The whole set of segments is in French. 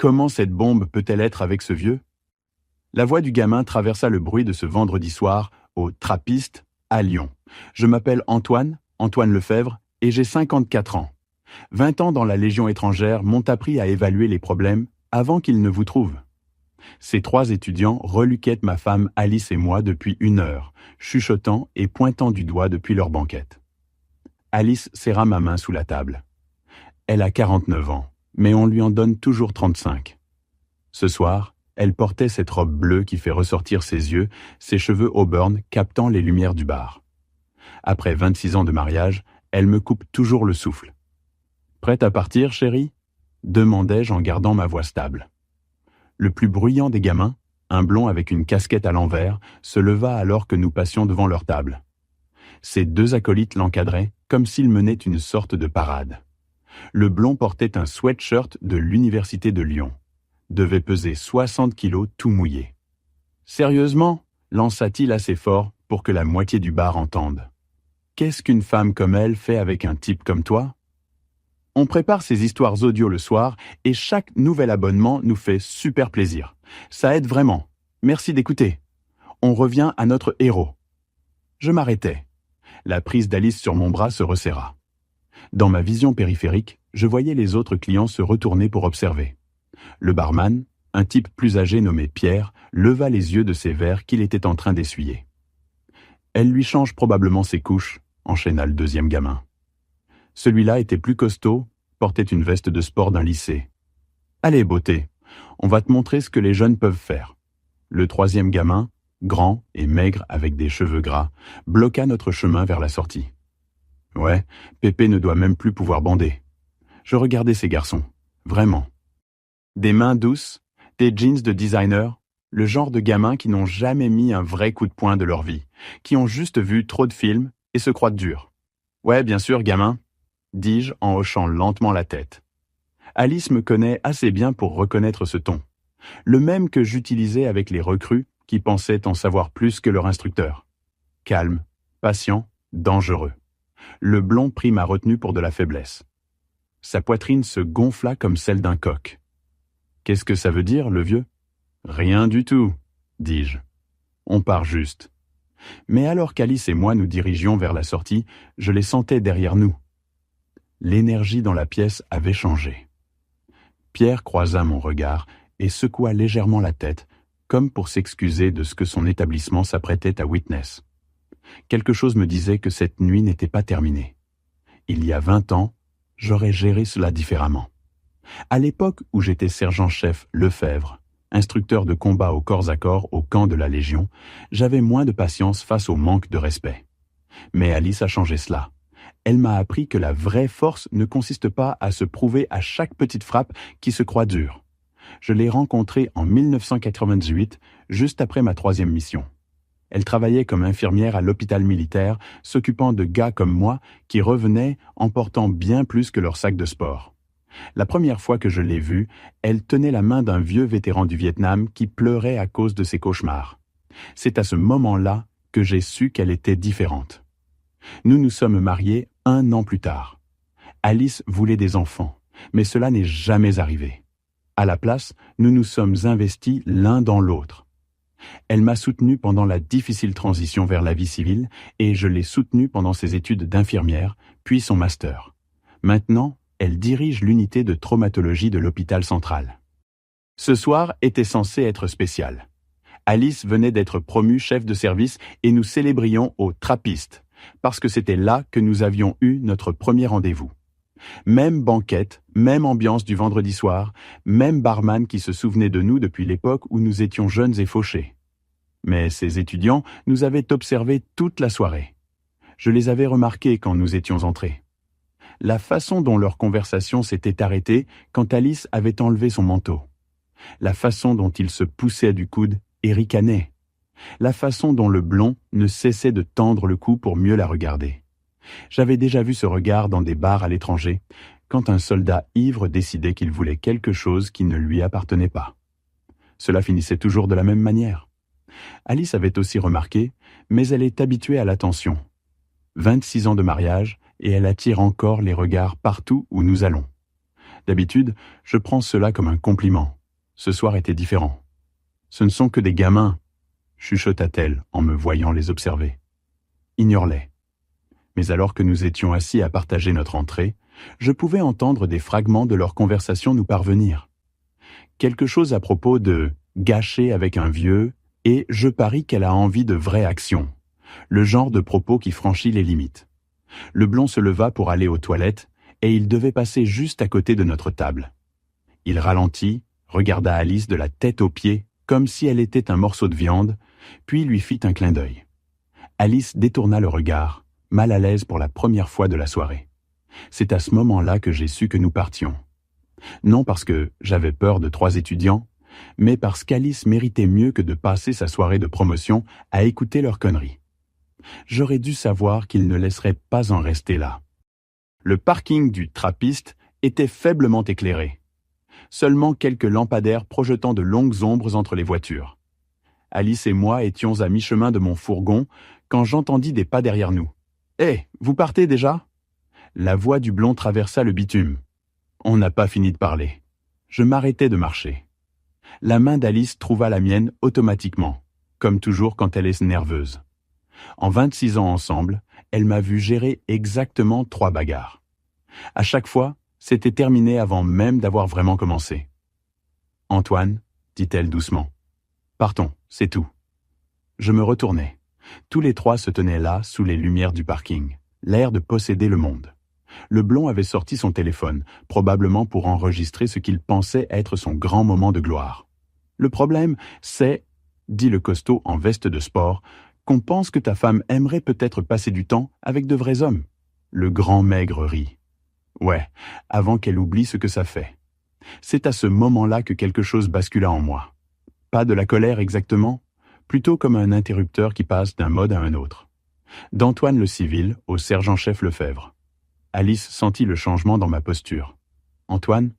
Comment cette bombe peut-elle être avec ce vieux? La voix du gamin traversa le bruit de ce vendredi soir au Trappiste à Lyon. Je m'appelle Antoine Lefebvre, et j'ai 54 ans. 20 ans dans la Légion étrangère m'ont appris à évaluer les problèmes avant qu'ils ne vous trouvent. Ces 3 étudiants reluquettent ma femme Alice et moi depuis 1 heure, chuchotant et pointant du doigt depuis leur banquette. Alice serra ma main sous la table. Elle a 49 ans, mais on lui en donne toujours 35. Ce soir, elle portait cette robe bleue qui fait ressortir ses yeux, ses cheveux auburn captant les lumières du bar. Après 26 ans de mariage, elle me coupe toujours le souffle. « Prête à partir, chérie ?» demandai-je en gardant ma voix stable. Le plus bruyant des gamins, un blond avec une casquette à l'envers, se leva alors que nous passions devant leur table. Ses 2 acolytes l'encadraient comme s'il menait une sorte de parade. Le blond portait un sweatshirt de l'Université de Lyon. Devait peser 60 kilos tout mouillé. « Sérieusement ?» lança-t-il assez fort pour que la moitié du bar entende. « Qu'est-ce qu'une femme comme elle fait avec un type comme toi ?» On prépare ces histoires audio le soir et chaque nouvel abonnement nous fait super plaisir. Ça aide vraiment. Merci d'écouter. On revient à notre héros. Je m'arrêtais. La prise d'Alice sur mon bras se resserra. Dans ma vision périphérique, je voyais les autres clients se retourner pour observer. Le barman, un type plus âgé nommé Pierre, leva les yeux de ses verres qu'il était en train d'essuyer. « Elle lui change probablement ses couches », enchaîna le 2e gamin. Celui-là était plus costaud, portait une veste de sport d'un lycée. « Allez, beauté, on va te montrer ce que les jeunes peuvent faire. » Le 3e gamin, grand et maigre avec des cheveux gras, bloqua notre chemin vers la sortie. Ouais, Pépé ne doit même plus pouvoir bander. Je regardais ces garçons, vraiment. Des mains douces, des jeans de designer, le genre de gamins qui n'ont jamais mis un vrai coup de poing de leur vie, qui ont juste vu trop de films et se croient durs. Ouais, bien sûr, gamin, dis-je en hochant lentement la tête. Alice me connaît assez bien pour reconnaître ce ton, le même que j'utilisais avec les recrues qui pensaient en savoir plus que leur instructeur. Calme, patient, dangereux. Le blond prit ma retenue pour de la faiblesse. Sa poitrine se gonfla comme celle d'un coq. « Qu'est-ce que ça veut dire, le vieux ?»« Rien du tout, dis-je. On part juste. » Mais alors qu'Alice et moi nous dirigions vers la sortie, je les sentais derrière nous. L'énergie dans la pièce avait changé. Pierre croisa mon regard et secoua légèrement la tête, comme pour s'excuser de ce que son établissement s'apprêtait à witness. Quelque chose me disait que cette nuit n'était pas terminée. Il y a 20 ans, j'aurais géré cela différemment. À l'époque où j'étais sergent-chef Lefebvre, instructeur de combat au corps à corps au camp de la Légion, j'avais moins de patience face au manque de respect. Mais Alice a changé cela. Elle m'a appris que la vraie force ne consiste pas à se prouver à chaque petite frappe qui se croit dure. Je l'ai rencontrée en 1998, juste après ma 3e mission. Elle travaillait comme infirmière à l'hôpital militaire, s'occupant de gars comme moi qui revenaient en portant bien plus que leur sac de sport. La première fois que je l'ai vue, elle tenait la main d'un vieux vétéran du Vietnam qui pleurait à cause de ses cauchemars. C'est à ce moment-là que j'ai su qu'elle était différente. Nous nous sommes mariés 1 an plus tard. Alice voulait des enfants, mais cela n'est jamais arrivé. À la place, nous nous sommes investis l'un dans l'autre. Elle m'a soutenu pendant la difficile transition vers la vie civile et je l'ai soutenue pendant ses études d'infirmière, puis son master. Maintenant, elle dirige l'unité de traumatologie de l'hôpital central. Ce soir était censé être spécial. Alice venait d'être promue chef de service et nous célébrions au Trappiste, parce que c'était là que nous avions eu notre premier rendez-vous. Même banquette, même ambiance du vendredi soir, même barman qui se souvenait de nous depuis l'époque où nous étions jeunes et fauchés. Mais ces étudiants nous avaient observés toute la soirée. Je les avais remarqués quand nous étions entrés. La façon dont leur conversation s'était arrêtée quand Alice avait enlevé son manteau. La façon dont ils se poussaient du coude et ricanaient. La façon dont le blond ne cessait de tendre le cou pour mieux la regarder. J'avais déjà vu ce regard dans des bars à l'étranger, quand un soldat ivre décidait qu'il voulait quelque chose qui ne lui appartenait pas. Cela finissait toujours de la même manière. Alice avait aussi remarqué, mais elle est habituée à l'attention. 26 ans de mariage, et elle attire encore les regards partout où nous allons. D'habitude, je prends cela comme un compliment. Ce soir était différent. Ce ne sont que des gamins, chuchota-t-elle en me voyant les observer. Ignore-les. Mais alors que nous étions assis à partager notre entrée, je pouvais entendre des fragments de leur conversation nous parvenir. Quelque chose à propos de « gâcher avec un vieux » et « je parie qu'elle a envie de vraie action », le genre de propos qui franchit les limites. Le blond se leva pour aller aux toilettes et il devait passer juste à côté de notre table. Il ralentit, regarda Alice de la tête aux pieds comme si elle était un morceau de viande, puis lui fit un clin d'œil. Alice détourna le regard, mal à l'aise pour la première fois de la soirée. C'est à ce moment-là que j'ai su que nous partions. Non parce que j'avais peur de 3 étudiants, mais parce qu'Alice méritait mieux que de passer sa soirée de promotion à écouter leurs conneries. J'aurais dû savoir qu'ils ne laisseraient pas en rester là. Le parking du Trappiste était faiblement éclairé. Seulement quelques lampadaires projetant de longues ombres entre les voitures. Alice et moi étions à mi-chemin de mon fourgon quand j'entendis des pas derrière nous. « Hé, vous partez déjà ?» La voix du blond traversa le bitume. On n'a pas fini de parler. Je m'arrêtai de marcher. La main d'Alice trouva la mienne automatiquement, comme toujours quand elle est nerveuse. En 26 ans ensemble, elle m'a vu gérer exactement 3 bagarres. À chaque fois, c'était terminé avant même d'avoir vraiment commencé. « Antoine, » dit-elle doucement. « Partons, c'est tout. » Je me retournai. Tous les 3 se tenaient là, sous les lumières du parking, l'air de posséder le monde. Le blond avait sorti son téléphone, probablement pour enregistrer ce qu'il pensait être son grand moment de gloire. « Le problème, c'est, » dit le costaud en veste de sport, « qu'on pense que ta femme aimerait peut-être passer du temps avec de vrais hommes. » Le grand maigre rit. Ouais, avant qu'elle oublie ce que ça fait. C'est à ce moment-là que quelque chose bascula en moi. Pas de la colère exactement, plutôt comme un interrupteur qui passe d'un mode à un autre. D'Antoine le civil au sergent-chef Lefebvre. Alice sentit le changement dans ma posture. « Antoine ? »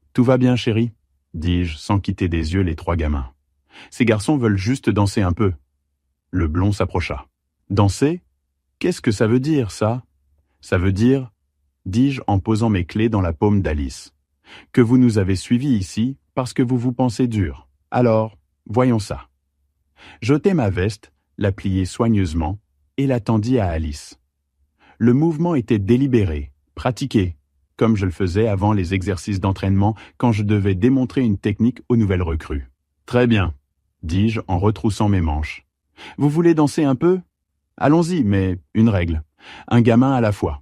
« Tout va bien, chérie ?» dis-je sans quitter des yeux les 3 gamins. « Ces garçons veulent juste danser un peu. » Le blond s'approcha. « Danser ? Qu'est-ce que ça veut dire, ça ? » « Ça veut dire, » dis-je en posant mes clés dans la paume d'Alice, « que vous nous avez suivis ici parce que vous vous pensez dur. Alors, voyons ça. » J'ôtai ma veste, la pliai soigneusement et la tendis à Alice. Le mouvement était délibéré, pratiqué, comme je le faisais avant les exercices d'entraînement quand je devais démontrer une technique aux nouvelles recrues. « Très bien, » dis-je en retroussant mes manches. « Vous voulez danser un peu ? Allons-y, mais une règle. Un gamin à la fois. »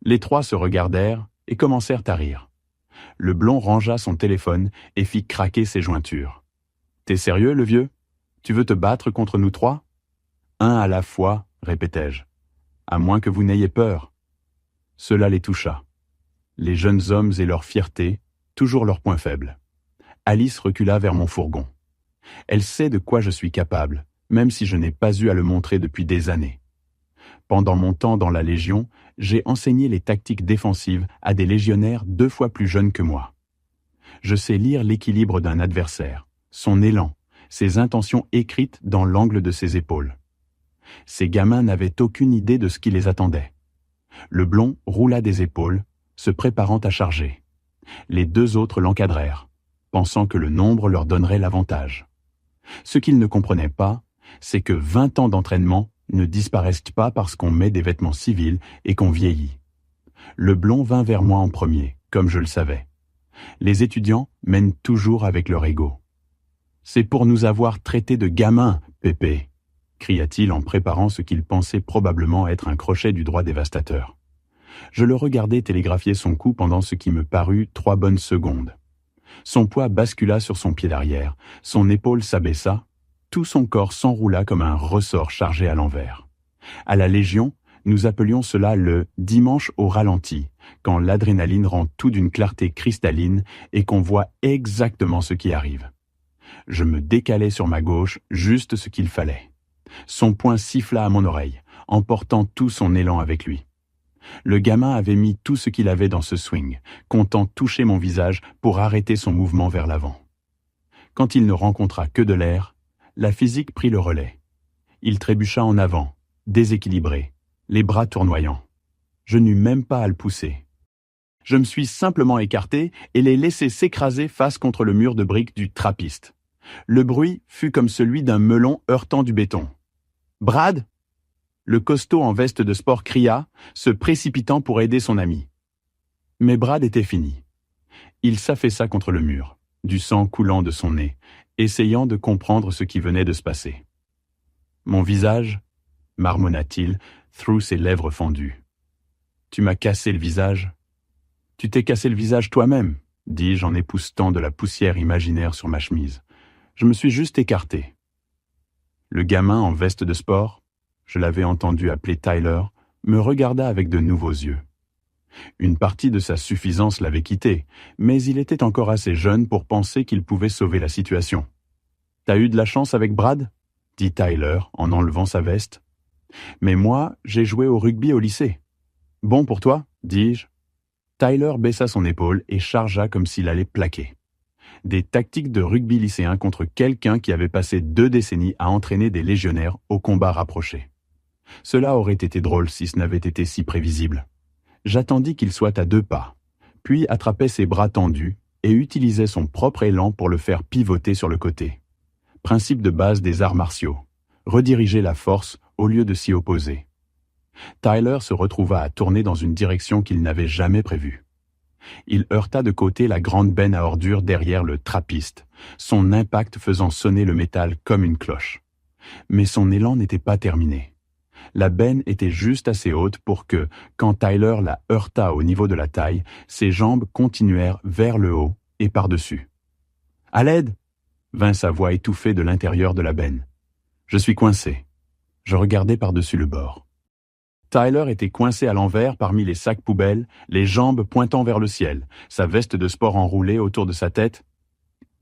Les 3 se regardèrent et commencèrent à rire. Le blond rangea son téléphone et fit craquer ses jointures. « T'es sérieux, le vieux ? Tu veux te battre contre nous 3 ? » « Un à la fois, répétai-je. À moins que vous n'ayez peur. Cela les toucha. Les jeunes hommes et leur fierté, toujours leur point faible. Alice recula vers mon fourgon. Elle sait de quoi je suis capable, même si je n'ai pas eu à le montrer depuis des années. Pendant mon temps dans la Légion, j'ai enseigné les tactiques défensives à des légionnaires 2 fois plus jeunes que moi. Je sais lire l'équilibre d'un adversaire, son élan, ses intentions écrites dans l'angle de ses épaules. Ces gamins n'avaient aucune idée de ce qui les attendait. Le blond roula des épaules, se préparant à charger. Les 2 autres l'encadrèrent, pensant que le nombre leur donnerait l'avantage. Ce qu'ils ne comprenaient pas, c'est que 20 ans d'entraînement ne disparaissent pas parce qu'on met des vêtements civils et qu'on vieillit. Le blond vint vers moi en premier, comme je le savais. Les étudiants mènent toujours avec leur ego. « C'est pour nous avoir traités de gamins, Pépé !» cria-t-il en préparant ce qu'il pensait probablement être un crochet du droit dévastateur. Je le regardai télégraphier son coup pendant ce qui me parut 3 bonnes secondes. Son poids bascula sur son pied d'arrière, son épaule s'abaissa, tout son corps s'enroula comme un ressort chargé à l'envers. À la Légion, nous appelions cela le « dimanche au ralenti », quand l'adrénaline rend tout d'une clarté cristalline et qu'on voit exactement ce qui arrive. Je me décalai sur ma gauche, juste ce qu'il fallait. Son poing siffla à mon oreille, emportant tout son élan avec lui. Le gamin avait mis tout ce qu'il avait dans ce swing, comptant toucher mon visage pour arrêter son mouvement vers l'avant. Quand il ne rencontra que de l'air, la physique prit le relais. Il trébucha en avant, déséquilibré, les bras tournoyants. Je n'eus même pas à le pousser. Je me suis simplement écarté et l'ai laissé s'écraser face contre le mur de briques du trappiste. Le bruit fut comme celui d'un melon heurtant du béton. « Brad !» Le costaud en veste de sport cria, se précipitant pour aider son ami. Mais Brad était fini. Il s'affaissa contre le mur, du sang coulant de son nez, essayant de comprendre ce qui venait de se passer. « Mon visage ?» marmonna-t-il, through ses lèvres fendues. « Tu m'as cassé le visage ?»« Tu t'es cassé le visage toi-même, » dis-je en époussetant de la poussière imaginaire sur ma chemise. Je me suis juste écarté. Le gamin en veste de sport, je l'avais entendu appeler Tyler, me regarda avec de nouveaux yeux. Une partie de sa suffisance l'avait quitté, mais il était encore assez jeune pour penser qu'il pouvait sauver la situation. « T'as eu de la chance avec Brad ?» dit Tyler en enlevant sa veste. « Mais moi, j'ai joué au rugby au lycée. »« Bon pour toi ?» dis-je. Tyler baissa son épaule et chargea comme s'il allait plaquer. Des tactiques de rugby lycéen contre quelqu'un qui avait passé 2 décennies à entraîner des légionnaires au combat rapproché. Cela aurait été drôle si ce n'avait été si prévisible. J'attendis qu'il soit à 2 pas, puis attrapait ses bras tendus et utilisait son propre élan pour le faire pivoter sur le côté. Principe de base des arts martiaux, rediriger la force au lieu de s'y opposer. Tyler se retrouva à tourner dans une direction qu'il n'avait jamais prévue. Il heurta de côté la grande benne à ordures derrière le trappiste, son impact faisant sonner le métal comme une cloche. Mais son élan n'était pas terminé. La benne était juste assez haute pour que, quand Tyler la heurta au niveau de la taille, ses jambes continuèrent vers le haut et par-dessus. « À l'aide !» vint sa voix étouffée de l'intérieur de la benne. Je suis coincé. Je regardais par-dessus le bord. Tyler était coincé à l'envers parmi les sacs poubelles, les jambes pointant vers le ciel, sa veste de sport enroulée autour de sa tête.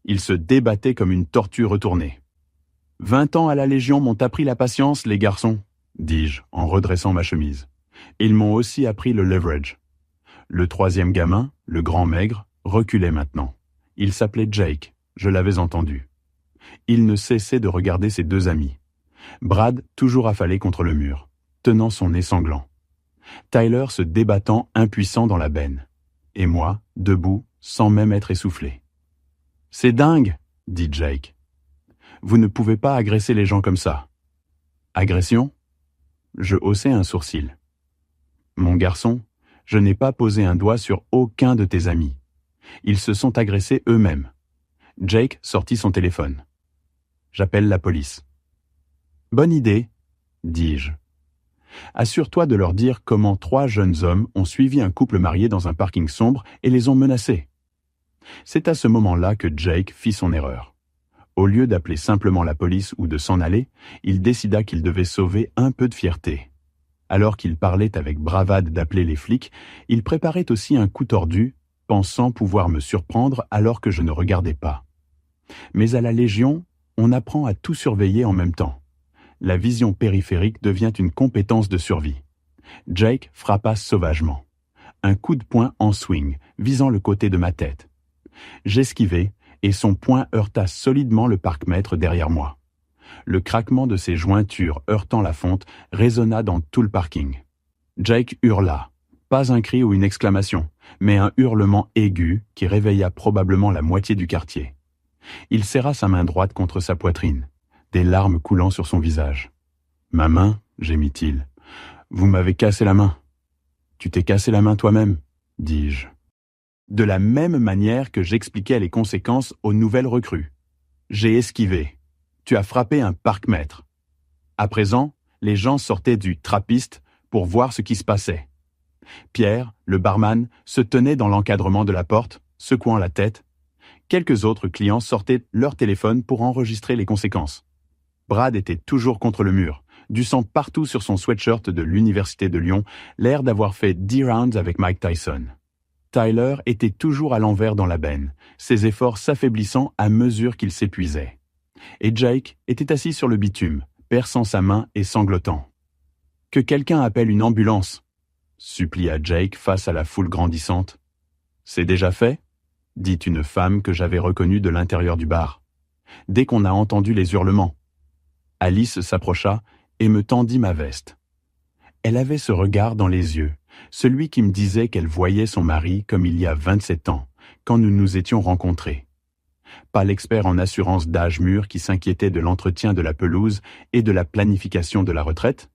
Il se débattait comme une tortue retournée. « 20 ans à la Légion m'ont appris la patience, les garçons, » dis-je en redressant ma chemise. Ils m'ont aussi appris le leverage. Le 3e gamin, le grand maigre, reculait maintenant. Il s'appelait Jake, je l'avais entendu. Il ne cessait de regarder ses 2 amis. Brad toujours affalé contre le mur, tenant son nez sanglant. Tyler se débattant impuissant dans la benne. Et moi, debout, sans même être essoufflé. « C'est dingue !» dit Jake. « Vous ne pouvez pas agresser les gens comme ça. »« Agression ?» Je haussai un sourcil. « Mon garçon, je n'ai pas posé un doigt sur aucun de tes amis. Ils se sont agressés eux-mêmes. » Jake sortit son téléphone. « J'appelle la police. »« Bonne idée, » dis-je. « Assure-toi de leur dire comment 3 jeunes hommes ont suivi un couple marié dans un parking sombre et les ont menacés. » C'est à ce moment-là que Jake fit son erreur. Au lieu d'appeler simplement la police ou de s'en aller, il décida qu'il devait sauver un peu de fierté. Alors qu'il parlait avec bravade d'appeler les flics, il préparait aussi un coup tordu, pensant pouvoir me surprendre alors que je ne regardais pas. Mais à la Légion, on apprend à tout surveiller en même temps. La vision périphérique devient une compétence de survie. Jake frappa sauvagement. Un coup de poing en swing, visant le côté de ma tête. J'esquivai, et son poing heurta solidement le parc-mètre derrière moi. Le craquement de ses jointures heurtant la fonte résonna dans tout le parking. Jake hurla, pas un cri ou une exclamation, mais un hurlement aigu qui réveilla probablement la moitié du quartier. Il serra sa main droite contre sa poitrine, des larmes coulant sur son visage. « Ma main » gémit-il. « Vous m'avez cassé la main. »« Tu t'es cassé la main toi-même » dis-je. De la même manière que j'expliquais les conséquences aux nouvelles recrues. J'ai esquivé. Tu as frappé un parc-mètre. À présent, les gens sortaient du trappiste pour voir ce qui se passait. Pierre, le barman, se tenait dans l'encadrement de la porte, secouant la tête. Quelques autres clients sortaient leur téléphone pour enregistrer les conséquences. Brad était toujours contre le mur, du sang partout sur son sweatshirt de l'Université de Lyon, l'air d'avoir fait 10 rounds avec Mike Tyson. Tyler était toujours à l'envers dans la benne, ses efforts s'affaiblissant à mesure qu'il s'épuisait. Et Jake était assis sur le bitume, perçant sa main et sanglotant. « Que quelqu'un appelle une ambulance !» supplia Jake face à la foule grandissante. « C'est déjà fait ?» dit une femme que j'avais reconnue de l'intérieur du bar. Dès qu'on a entendu les hurlements. Alice s'approcha et me tendit ma veste. Elle avait ce regard dans les yeux, Celui qui me disait qu'elle voyait son mari comme il y a 27 ans, quand nous nous étions rencontrés. Pas l'expert en assurance d'âge mûr qui s'inquiétait de l'entretien de la pelouse et de la planification de la retraite,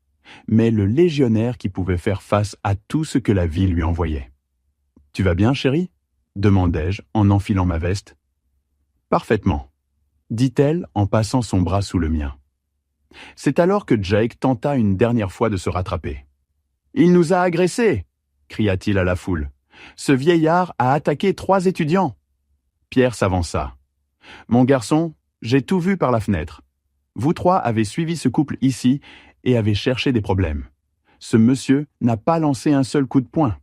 mais le légionnaire qui pouvait faire face à tout ce que la vie lui envoyait. « Tu vas bien, chérie ?» demandai-je en enfilant ma veste. « Parfaitement », dit-elle en passant son bras sous le mien. C'est alors que Jake tenta une dernière fois de se rattraper. « Il nous a agressés !» cria-t-il à la foule. « Ce vieillard a attaqué 3 étudiants !» Pierre s'avança. « Mon garçon, j'ai tout vu par la fenêtre. Vous 3 avez suivi ce couple ici et avez cherché des problèmes. Ce monsieur n'a pas lancé un seul coup de poing. »«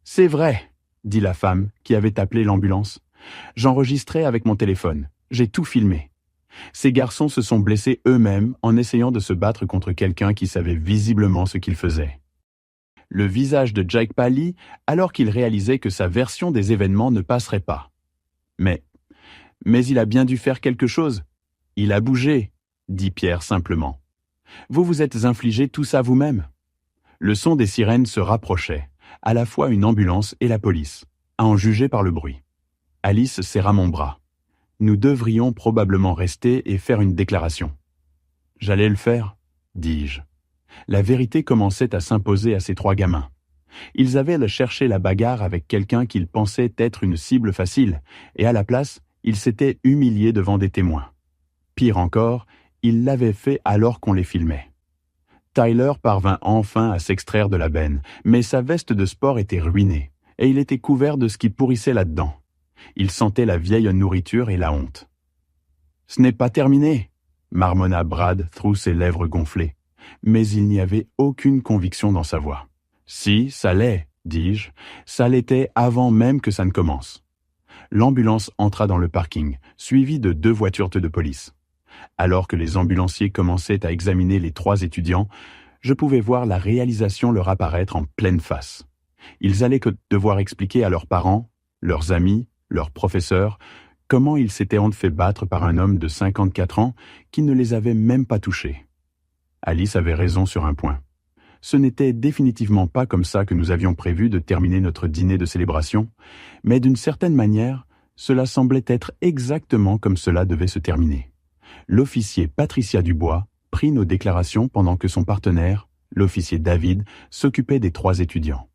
C'est vrai, » dit la femme qui avait appelé l'ambulance. « J'enregistrais avec mon téléphone. J'ai tout filmé. Ces garçons se sont blessés eux-mêmes en essayant de se battre contre quelqu'un qui savait visiblement ce qu'il faisait. » Le visage de Jake pâlit alors qu'il réalisait que sa version des événements ne passerait pas. Mais il a bien dû faire quelque chose. Il a bougé, dit Pierre simplement. Vous vous êtes infligé tout ça vous-même. Le son des sirènes se rapprochait, à la fois une ambulance et la police, à en juger par le bruit. Alice serra mon bras. Nous devrions probablement rester et faire une déclaration. J'allais le faire, dis-je. La vérité commençait à s'imposer à ces 3 gamins. Ils avaient cherché la bagarre avec quelqu'un qu'ils pensaient être une cible facile, et à la place, ils s'étaient humiliés devant des témoins. Pire encore, ils l'avaient fait alors qu'on les filmait. Tyler parvint enfin à s'extraire de la benne, mais sa veste de sport était ruinée, et il était couvert de ce qui pourrissait là-dedans. Il sentait la vieille nourriture et la honte. « Ce n'est pas terminé !» marmonna Brad through ses lèvres gonflées, mais il n'y avait aucune conviction dans sa voix. « Si, ça l'est, dis-je, ça l'était avant même que ça ne commence. » L'ambulance entra dans le parking, suivie de 2 voitures de police. Alors que les ambulanciers commençaient à examiner les 3 étudiants, je pouvais voir la réalisation leur apparaître en pleine face. Ils allaient devoir expliquer à leurs parents, leurs amis, leurs professeurs, comment ils s'étaient fait battre par un homme de 54 ans qui ne les avait même pas touchés. Alice avait raison sur un point. Ce n'était définitivement pas comme ça que nous avions prévu de terminer notre dîner de célébration, mais d'une certaine manière, cela semblait être exactement comme cela devait se terminer. L'officier Patricia Dubois prit nos déclarations pendant que son partenaire, l'officier David, s'occupait des 3 étudiants.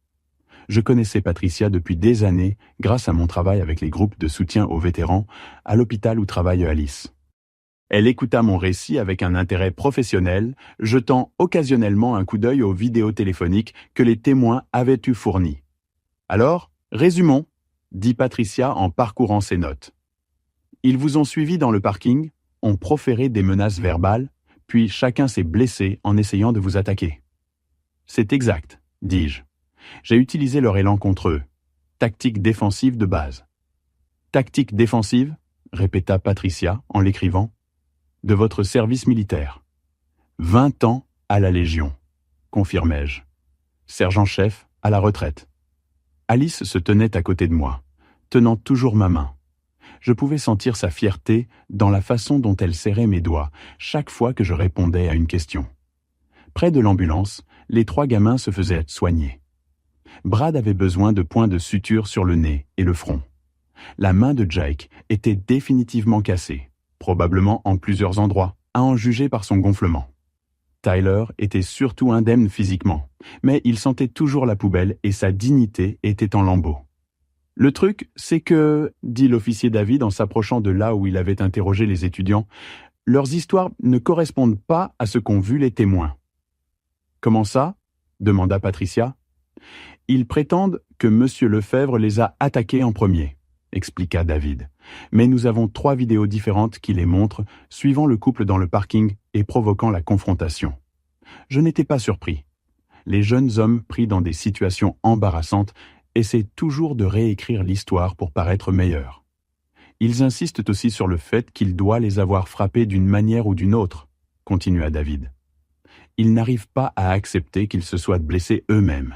Je connaissais Patricia depuis des années grâce à mon travail avec les groupes de soutien aux vétérans à l'hôpital où travaille Alice. Elle écouta mon récit avec un intérêt professionnel, jetant occasionnellement un coup d'œil aux vidéos téléphoniques que les témoins avaient eu fournies. « Alors, résumons, » dit Patricia en parcourant ses notes. « Ils vous ont suivi dans le parking, ont proféré des menaces verbales, puis chacun s'est blessé en essayant de vous attaquer. »« C'est exact, » dis-je. « J'ai utilisé leur élan contre eux. Tactique défensive de base. »« Tactique défensive ?» répéta Patricia en l'écrivant. « De votre service militaire. 20 ans à la Légion, confirmai-je. Sergent-chef à la retraite. » Alice se tenait à côté de moi, tenant toujours ma main. Je pouvais sentir sa fierté dans la façon dont elle serrait mes doigts chaque fois que je répondais à une question. Près de l'ambulance, les 3 gamins se faisaient soigner. Brad avait besoin de points de suture sur le nez et le front. La main de Jake était définitivement cassée, probablement en plusieurs endroits, à en juger par son gonflement. Tyler était surtout indemne physiquement, mais il sentait toujours la poubelle et sa dignité était en lambeaux. « Le truc, c'est que, dit l'officier David en s'approchant de là où il avait interrogé les étudiants, leurs histoires ne correspondent pas à ce qu'ont vu les témoins. »« Comment ça ?» demanda Patricia. « Ils prétendent que M. Lefebvre les a attaqués en premier, » expliqua David. « Mais nous avons 3 vidéos différentes qui les montrent, suivant le couple dans le parking et provoquant la confrontation. Je n'étais pas surpris. Les jeunes hommes pris dans des situations embarrassantes essaient toujours de réécrire l'histoire pour paraître meilleurs. Ils insistent aussi sur le fait qu'il doit les avoir frappés d'une manière ou d'une autre, continua David. Ils n'arrivent pas à accepter qu'ils se soient blessés eux-mêmes.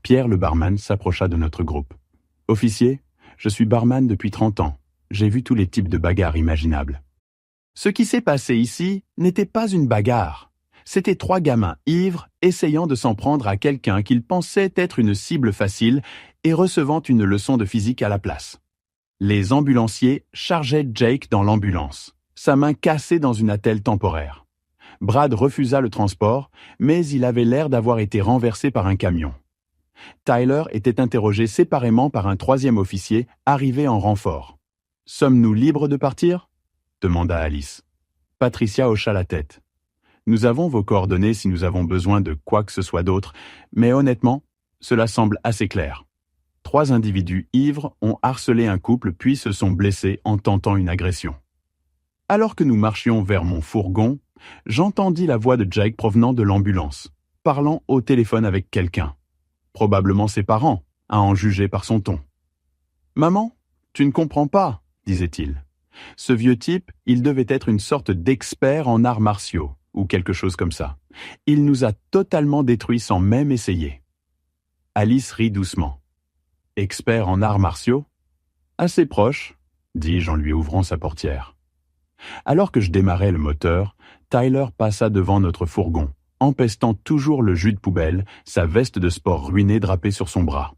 Pierre le barman s'approcha de notre groupe. « Officier, je suis barman depuis 30 ans. J'ai vu tous les types de bagarres imaginables. » Ce qui s'est passé ici n'était pas une bagarre. C'étaient 3 gamins ivres essayant de s'en prendre à quelqu'un qu'ils pensaient être une cible facile et recevant une leçon de physique à la place. Les ambulanciers chargeaient Jake dans l'ambulance, sa main cassée dans une attelle temporaire. Brad refusa le transport, mais il avait l'air d'avoir été renversé par un camion. Tyler était interrogé séparément par un 3e officier arrivé en renfort. « Sommes-nous libres de partir ?» demanda Alice. Patricia hocha la tête. « Nous avons vos coordonnées si nous avons besoin de quoi que ce soit d'autre, mais honnêtement, cela semble assez clair. » 3 individus ivres ont harcelé un couple puis se sont blessés en tentant une agression. Alors que nous marchions vers mon fourgon, j'entendis la voix de Jake provenant de l'ambulance, parlant au téléphone avec quelqu'un. Probablement ses parents, à en juger par son ton. « Maman, tu ne comprends pas, » disait-il. Ce vieux type, il devait être une sorte d'expert en arts martiaux, ou quelque chose comme ça. Il nous a totalement détruits sans même essayer. Alice rit doucement. « Expert en arts martiaux ?»« Assez proche, » dis-je en lui ouvrant sa portière. Alors que je démarrais le moteur, Tyler passa devant notre fourgon, empestant toujours le jus de poubelle, sa veste de sport ruinée drapée sur son bras.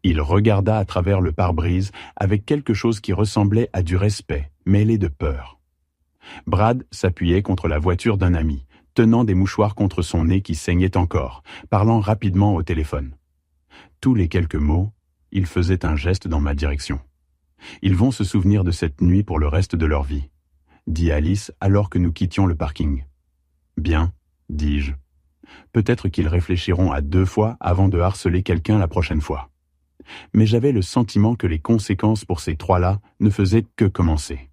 Il regarda à travers le pare-brise avec quelque chose qui ressemblait à du respect, mêlé de peur. Brad s'appuyait contre la voiture d'un ami, tenant des mouchoirs contre son nez qui saignait encore, parlant rapidement au téléphone. Tous les quelques mots, il faisait un geste dans ma direction. « Ils vont se souvenir de cette nuit pour le reste de leur vie, » dit Alice alors que nous quittions le parking. « Bien, » dis-je. « Peut-être qu'ils réfléchiront à 2 fois avant de harceler quelqu'un la prochaine fois. » Mais j'avais le sentiment que les conséquences pour ces 3-là ne faisaient que commencer.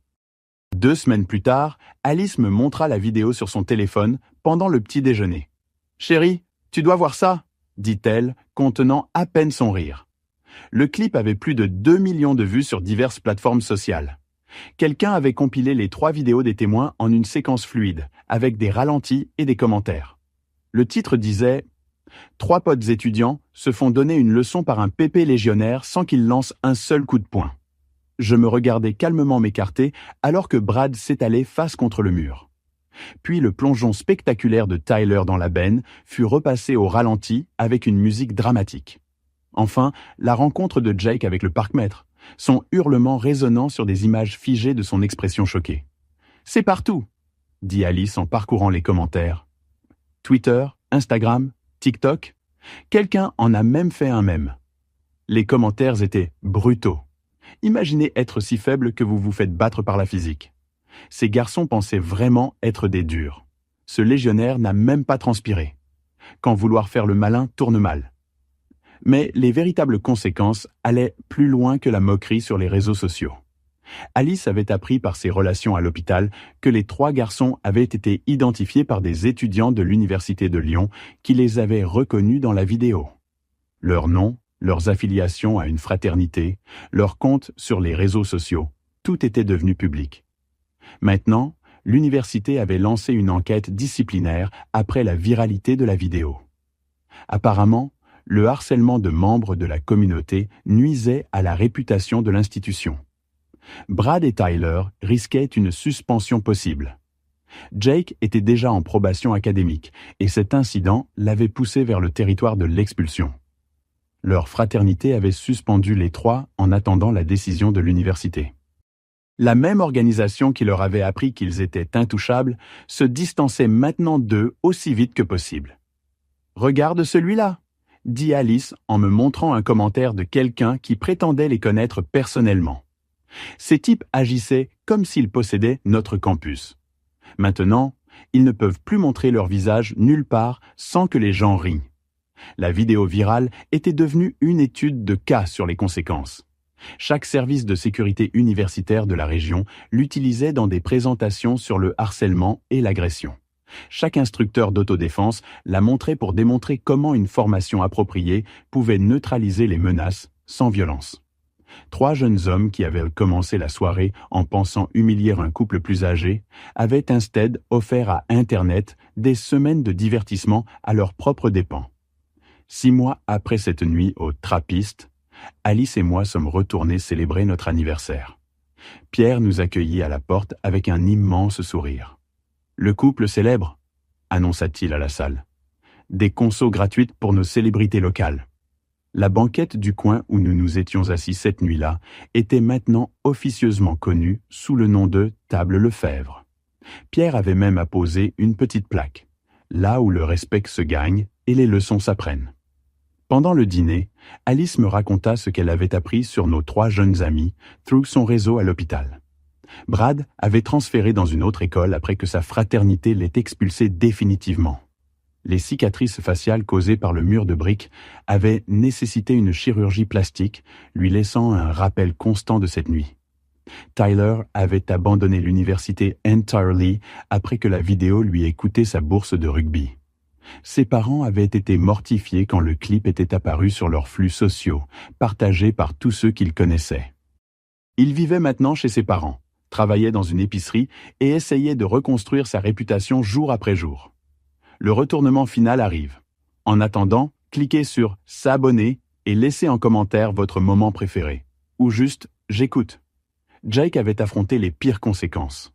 2 semaines plus tard, Alice me montra la vidéo sur son téléphone pendant le petit déjeuner. « Chérie, tu dois voir ça !» dit-elle, contenant à peine son rire. Le clip avait plus de 2 millions de vues sur diverses plateformes sociales. Quelqu'un avait compilé les 3 vidéos des témoins en une séquence fluide, avec des ralentis et des commentaires. Le titre disait « 3 potes étudiants se font donner une leçon par un pépé légionnaire sans qu'il lance un seul coup de poing. » Je me regardais calmement m'écarter alors que Brad s'étalait face contre le mur. Puis le plongeon spectaculaire de Tyler dans la benne fut repassé au ralenti avec une musique dramatique. Enfin, la rencontre de Jake avec le parc-mètre, son hurlement résonnant sur des images figées de son expression choquée. « C'est partout !» dit Alice en parcourant les commentaires. Twitter, Instagram, TikTok, quelqu'un en a même fait un mème. Les commentaires étaient brutaux. Imaginez être si faible que vous vous faites battre par la physique. Ces garçons pensaient vraiment être des durs. Ce légionnaire n'a même pas transpiré. Quand vouloir faire le malin tourne mal. Mais les véritables conséquences allaient plus loin que la moquerie sur les réseaux sociaux. Alice avait appris par ses relations à l'hôpital que les 3 garçons avaient été identifiés par des étudiants de l'Université de Lyon qui les avaient reconnus dans la vidéo. Leurs noms, leurs affiliations à une fraternité, leurs comptes sur les réseaux sociaux, tout était devenu public. Maintenant, l'université avait lancé une enquête disciplinaire après la viralité de la vidéo. Apparemment, le harcèlement de membres de la communauté nuisait à la réputation de l'institution. Brad et Tyler risquaient une suspension possible. Jake était déjà en probation académique et cet incident l'avait poussé vers le territoire de l'expulsion. Leur fraternité avait suspendu les 3 en attendant la décision de l'université. La même organisation qui leur avait appris qu'ils étaient intouchables se distançait maintenant d'eux aussi vite que possible. « Regarde celui-là !» dit Alice en me montrant un commentaire de quelqu'un qui prétendait les connaître personnellement. Ces types agissaient comme s'ils possédaient notre campus. Maintenant, ils ne peuvent plus montrer leur visage nulle part sans que les gens rient. La vidéo virale était devenue une étude de cas sur les conséquences. Chaque service de sécurité universitaire de la région l'utilisait dans des présentations sur le harcèlement et l'agression. Chaque instructeur d'autodéfense la montrait pour démontrer comment une formation appropriée pouvait neutraliser les menaces sans violence. 3 jeunes hommes qui avaient commencé la soirée en pensant humilier un couple plus âgé avaient instead offert à Internet des semaines de divertissement à leurs propres dépens. 6 mois après cette nuit au Trappiste, Alice et moi sommes retournés célébrer notre anniversaire. Pierre nous accueillit à la porte avec un immense sourire. « Le couple célèbre ?» annonça-t-il à la salle. Des consos gratuites pour nos célébrités locales. La banquette du coin où nous nous étions assis cette nuit-là était maintenant officieusement connue sous le nom de Table Lefebvre. Pierre avait même apposé une petite plaque, là où le respect se gagne et les leçons s'apprennent. Pendant le dîner, Alice me raconta ce qu'elle avait appris sur nos 3 jeunes amis through son réseau à l'hôpital. Brad avait transféré dans une autre école après que sa fraternité l'ait expulsé définitivement. Les cicatrices faciales causées par le mur de briques avaient nécessité une chirurgie plastique, lui laissant un rappel constant de cette nuit. Tyler avait abandonné l'université entirely après que la vidéo lui ait coûté sa bourse de rugby. Ses parents avaient été mortifiés quand le clip était apparu sur leurs flux sociaux, partagés par tous ceux qu'ils connaissaient. Il vivait maintenant chez ses parents, travaillait dans une épicerie et essayait de reconstruire sa réputation jour après jour. Le retournement final arrive. En attendant, cliquez sur « S'abonner » et laissez en commentaire votre moment préféré. Ou juste « J'écoute ». Jake avait affronté les pires conséquences.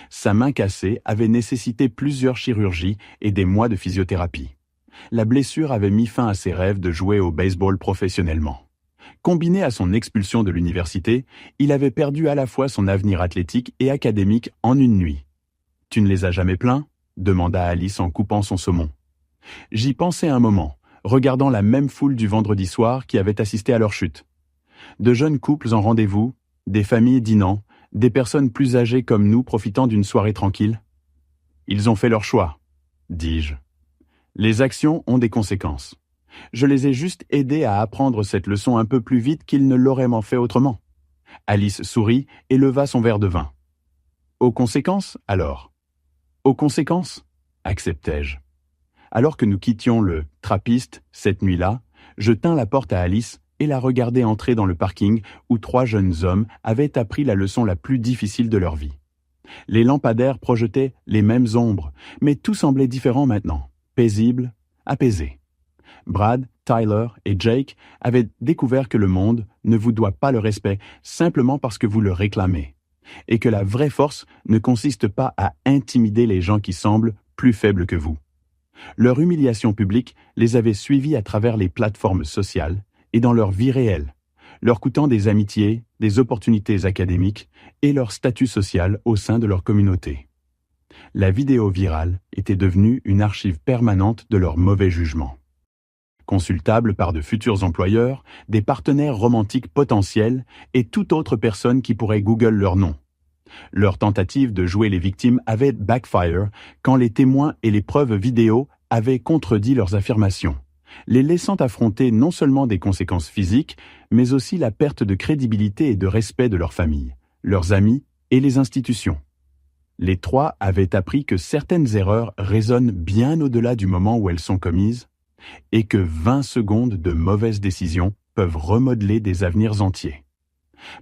Sa main cassée avait nécessité plusieurs chirurgies et des mois de physiothérapie. La blessure avait mis fin à ses rêves de jouer au baseball professionnellement. Combiné à son expulsion de l'université, il avait perdu à la fois son avenir athlétique et académique en une nuit. « Tu ne les as jamais plaints ?» demanda Alice en coupant son saumon. J'y pensais un moment, regardant la même foule du vendredi soir qui avait assisté à leur chute. De jeunes couples en rendez-vous, des familles dînant, des personnes plus âgées comme nous profitant d'une soirée tranquille. Ils ont fait leur choix, dis-je. Les actions ont des conséquences. Je les ai juste aidés à apprendre cette leçon un peu plus vite qu'ils ne l'auraient fait autrement. Alice sourit et leva son verre de vin. Aux conséquences, alors ? Aux conséquences, acceptai-je. Alors que nous quittions le trappiste cette nuit-là, je tins la porte à Alice et la regardai entrer dans le parking où 3 jeunes hommes avaient appris la leçon la plus difficile de leur vie. Les lampadaires projetaient les mêmes ombres, mais tout semblait différent maintenant, paisible, apaisé. Brad, Tyler et Jake avaient découvert que le monde ne vous doit pas le respect simplement parce que vous le réclamez, et que la vraie force ne consiste pas à intimider les gens qui semblent plus faibles que vous. Leur humiliation publique les avait suivis à travers les plateformes sociales et dans leur vie réelle, leur coûtant des amitiés, des opportunités académiques et leur statut social au sein de leur communauté. La vidéo virale était devenue une archive permanente de leur mauvais jugement. Consultable par de futurs employeurs, des partenaires romantiques potentiels et toute autre personne qui pourrait Google leur nom. Leur tentative de jouer les victimes avait backfire quand les témoins et les preuves vidéo avaient contredit leurs affirmations, les laissant affronter non seulement des conséquences physiques, mais aussi la perte de crédibilité et de respect de leur famille, leurs amis et les institutions. Les 3 avaient appris que certaines erreurs résonnent bien au-delà du moment où elles sont commises, et que 20 secondes de mauvaises décisions peuvent remodeler des avenirs entiers.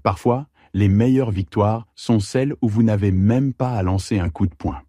Parfois, les meilleures victoires sont celles où vous n'avez même pas à lancer un coup de poing.